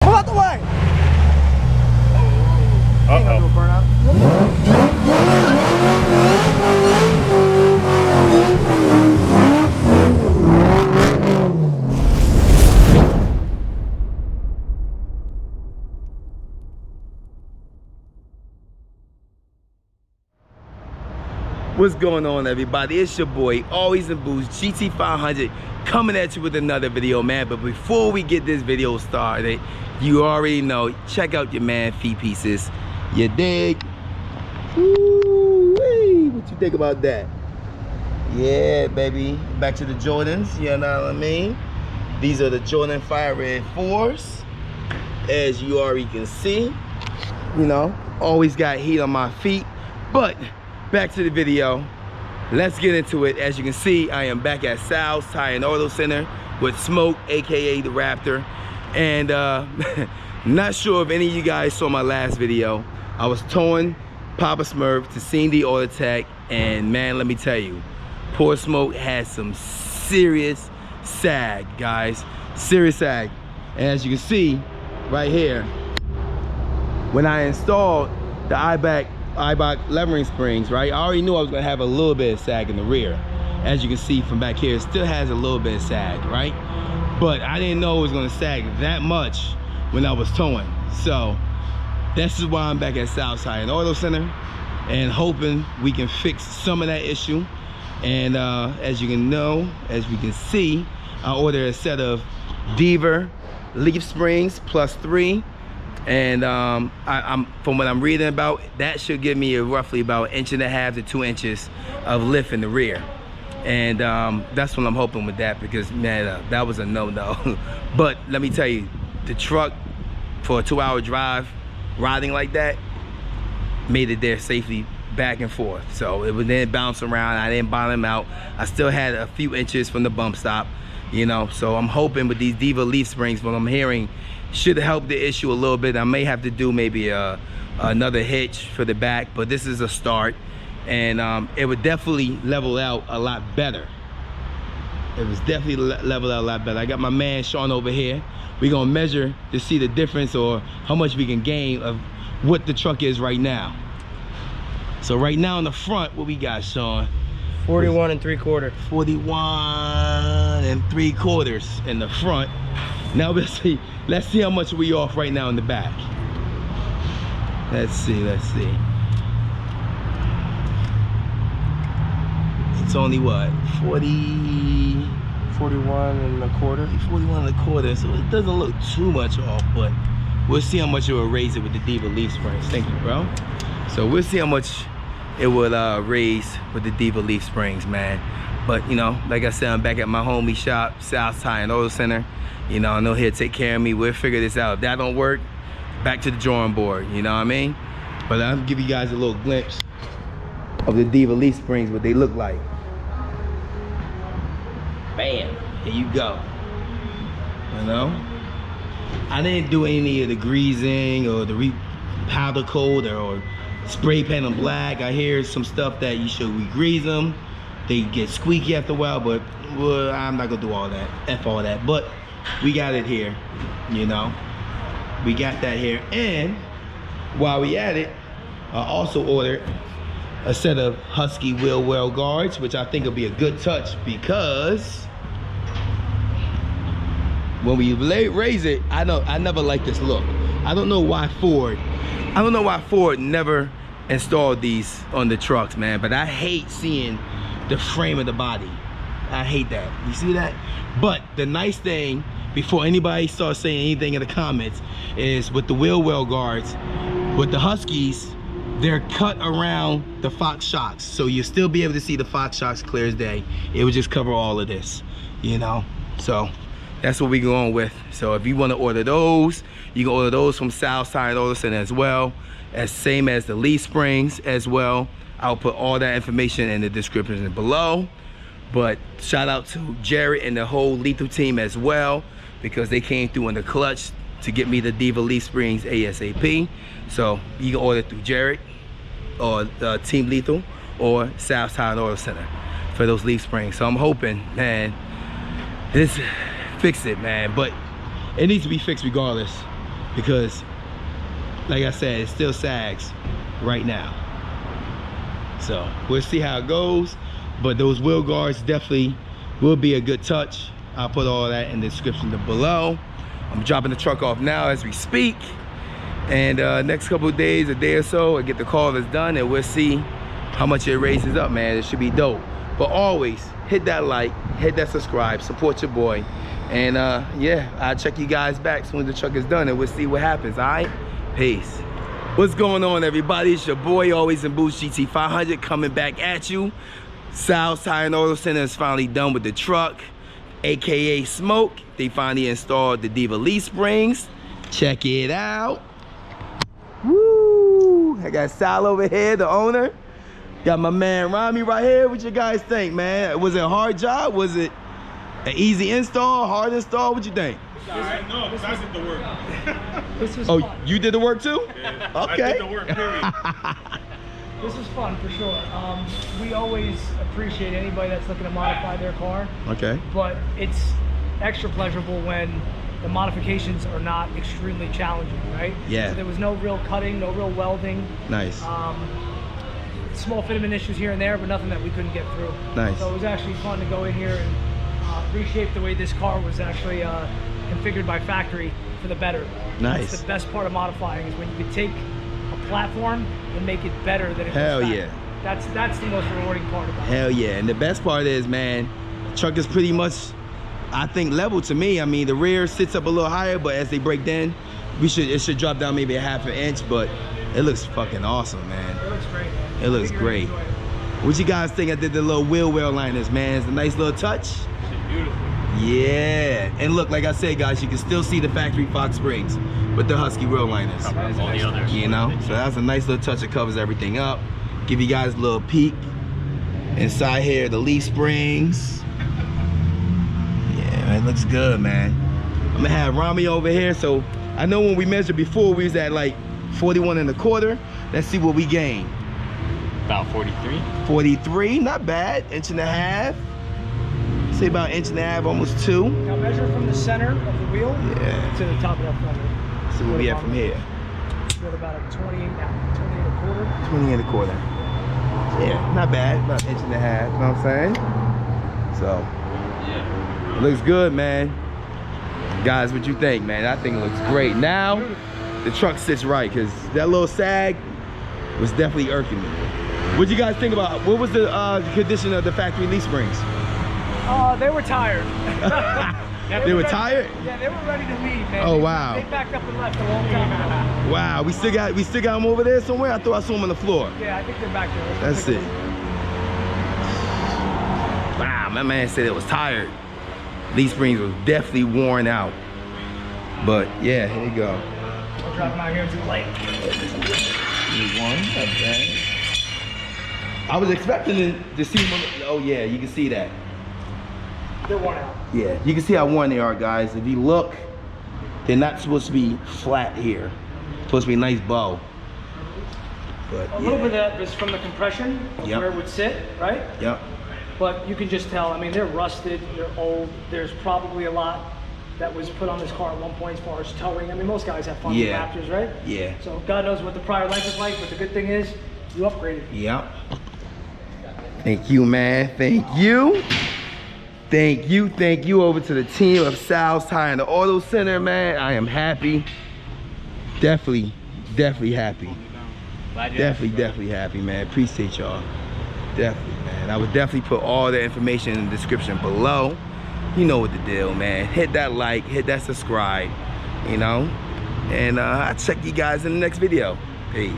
Pull out the way! Uh-oh. Burnout. What's going on, everybody? It's your boy, Always in Boost, GT500, coming at you with another video, man. But before we get this video started, you already know, check out your man feet pieces. You dig? Woo-wee. What you think about that? Yeah, baby. Back to the Jordans, you know what I mean? These are the Jordan Fire Red 4s. As you already can see, you know, always got heat on my feet. But back to the video, let's get into it. As you can see, I am back at Sal's Tire and Auto Center with Smoke, aka the Raptor. And not sure if any of you guys saw my last video. I was towing Papa Smurf to C&D Autotech, and man, let me tell you, poor Smoke had some serious sag, guys. Serious sag. And as you can see right here, when I installed the Eibach levering springs, right, I already knew I was gonna have a little bit of sag in the rear. As you can see from back here, it still has a little bit of sag, right? But I didn't know it was gonna sag that much when I was towing. So this is why I'm back at Sal's Tire and Auto Center, and hoping we can fix some of that issue. And as you can see, I ordered a set of Deaver leaf springs +3. And I'm from what I'm reading about, that should give me roughly about 1.5 to 2 inches of lift in the rear. And that's what I'm hoping with that, because man, that was a no-no. But let me tell you, the truck for a 2-hour drive riding like that made it there safely back and forth. So it would then bounce around. I didn't bottom out. I still had a few inches from the bump stop, you know. So I'm hoping with these Deaver leaf springs, what I'm hearing should help the issue a little bit. I may have to do maybe another hitch for the back, but this is a start. And it would definitely level out a lot better. It was definitely leveled out a lot better. I got my man Sean over here. We're gonna measure to see the difference or how much we can gain of what the truck is right now. So right now in the front, what we got, Sean? 41 3/4. 41 3/4 in the front. Now let's see how much we off right now in the back. Let's see. It's only what, 41 1/4. 41 1/4, so it doesn't look too much off, but we'll see how much it will raise it with the Deaver leaf springs. Thank you, bro. So we'll see how much it would raise with the Deaver leaf springs, man. But you know, like I said, I'm back at my homie shop, Sal's Tire and Auto Center. You know, I know he'll take care of me. We'll figure this out. If that don't work, back to the drawing board, you know what I mean? But I'll give you guys a little glimpse of the Deaver leaf springs, what they look like. Bam, here you go. You know, I didn't do any of the greasing or the powder coat or spray paint them black. I hear some stuff that you should re-grease them. They get squeaky after a while, but well, I'm not gonna do all that, F all that. But we got it here, you know. We got that here. And while we at it, I also ordered a set of Husky Wheel Well guards, which I think will be a good touch, because when we raise it, I never like this look. I don't know why Ford never installed these on the trucks, man, but I hate seeing the frame of the body. I hate that. You see that? But the nice thing, before anybody starts saying anything in the comments, is with the wheel well guards, with the Huskies, they're cut around the Fox shocks, so you'll still be able to see the Fox shocks clear as day. It would just cover all of this, you know. So that's what we're going with. So if you want to order those, you can order those from Sal's Tire and Auto Center as well, as same as the leaf springs as well. I'll put all that information in the description below. But shout out to Jared and the whole Lethal team as well, because they came through in the clutch to get me the Deaver leaf springs ASAP. So you can order through Jared or Team Lethal or Sal's Tire and Auto Center for those leaf springs. So I'm hoping, man, this fix it, man. But it needs to be fixed regardless. because like I said, it still sags right now. So we'll see how it goes, but those wheel guards definitely will be a good touch. I'll put all that in the description below. I'm dropping the truck off now as we speak, and next couple of days, a day or so, I get the call that's done, and we'll see how much it raises up, man. It should be dope. But always hit that like, hit that subscribe, support your boy, and yeah, I'll check you guys back as soon as the truck is done, and we'll see what happens. All right, peace. What's going on, everybody? It's your boy, always in Boost GT500, coming back at you. Sal's Tire and Auto Center is finally done with the truck, aka Smoke. They finally installed the Deaver leaf springs. Check it out. Woo! I got Sal over here, the owner. Got my man Rami right here. What you guys think, man? Was it a hard job? Was it an easy install, hard install? What you think? No, I did the work. This was Oh, fun. you did the work too? Yeah, Okay. I did the work, period. This was fun for sure. We always appreciate anybody that's looking to modify their car, Okay. but it's extra pleasurable when the modifications are not extremely challenging, right? Yeah. So there was no real cutting, no real welding. Nice. Small fitment issues here and there, but nothing that we couldn't get through. Nice. So it was actually fun to go in here and reshape the way this car was actually configured by factory for the better. Nice. That's the best part of modifying, is when you can take a platform and make it better than it Hell was. yeah. That's the most rewarding part about it. Hell yeah. And the best part is, man, the truck is pretty much, I think, level to me. I mean, the rear sits up a little higher, but as they break down, it should drop down maybe a ½ an inch, but it looks fucking awesome, man. It looks great, man. It looks I think you're great. gonna enjoy it. What you guys think? I did the little wheel well liners, man. It's a nice little touch. Shit, beautiful. Yeah. And look, like I said, guys, you can still see the factory Fox springs with the Husky Wheel Liners. All the others. You know, so that's a nice little touch that covers everything up. Give you guys a little peek inside here, the leaf springs. Yeah, man, it looks good, man. I'm gonna have Rami over here. So I know when we measured before, we was at like 41 1/4. Let's see what we gained. About 43. 43, not bad. 1.5 inches. Say about 1.5 inches, almost 2. Now measure from the center of the wheel Yeah. to the top of that fender. See what we at from here. We're at about a 28 now, 28 1/4. 20 1/4. Yeah, not bad. About 1.5 inches, you know what I'm saying? So, it looks good, man. Guys, what you think, man? I think it looks great. Now, the truck sits right, because that little sag was definitely irking me. What'd you guys think about, what was the condition of the factory leaf springs? They were tired. They were tired? Yeah, they were ready to leave, man. Oh, wow. They backed up and left a long time ago. Wow, we still got them over there somewhere? I thought I saw them on the floor. Yeah, I think they're back there. That's it. Wow, my man said it was tired. Leaf springs was definitely worn out. But yeah, here you go. I'll drop them out here too late. I was expecting to see them. Oh yeah, you can see that. They're worn out. Yeah, you can see how worn they are, guys. If you look, they're not supposed to be flat here. It's supposed to be a nice bow. But A little bit of that is from the compression, Yep. where it would sit, right? Yep. But you can just tell, I mean, they're rusted, they're old. There's probably a lot that was put on this car at one point as far as towing. I mean, most guys have fun with Yeah. Raptors, right? Yeah. So God knows what the prior life is like, but the good thing is, you upgraded. Yep. Thank you, man. Thank you. Thank you over to the team of Sal's Tire and the Auto Center, man. I am happy. Definitely happy. Definitely happy, man. Appreciate y'all. Definitely, man. I would definitely put all the information in the description below. You know what the deal, man. Hit that like, hit that subscribe, you know. And I'll check you guys in the next video. Peace.